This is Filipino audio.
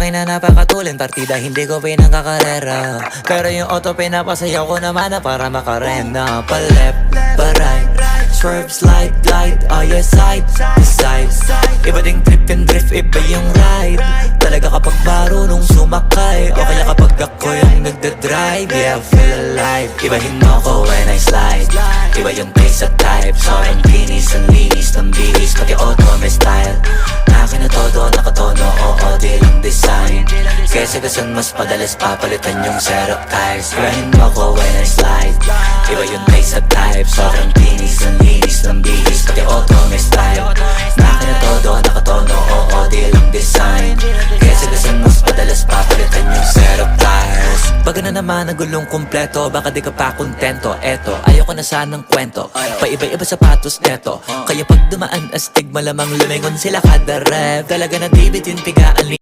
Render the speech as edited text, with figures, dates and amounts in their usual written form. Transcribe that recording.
akin na napakatulin, partida hindi ko pinangkakarera. Pero yung auto pinapasayaw ko naman na para makarena. Pa left, pa right, swerve, slide, glide, oh yeah, side to side. Iba ding trip and drift, iba yung ride. Talaga kapag marunong sumakay, o kaya kapag ako yung nagdadrive, yeah, feel alive. Ibahin mo ko when I slide, iba yung pace at type. Sobrang kinis, ang linis ng bihis, pati auto may style. Akin na todo, nakatono, oo, di lang design. Kesa gasan mas padalas papalitan yung setup tires. Ibahin mo ko when I slide, iba yung pace at type. Sobrang kinis, ang linis ng bihis, pati auto may style. Akin na todo, nakatono, oo, di lang design. Kesa gasan mas padalas papalitan yung setup tires. Baga na naman ang gulong kumpleto, baka di ka pa kontento. Eto, ayoko na sanang kwento, paiba-iba sapatos neto. Kaya pag dumaan astig, malamang lumingon sila kada rep. Talaga na David yung pigaan,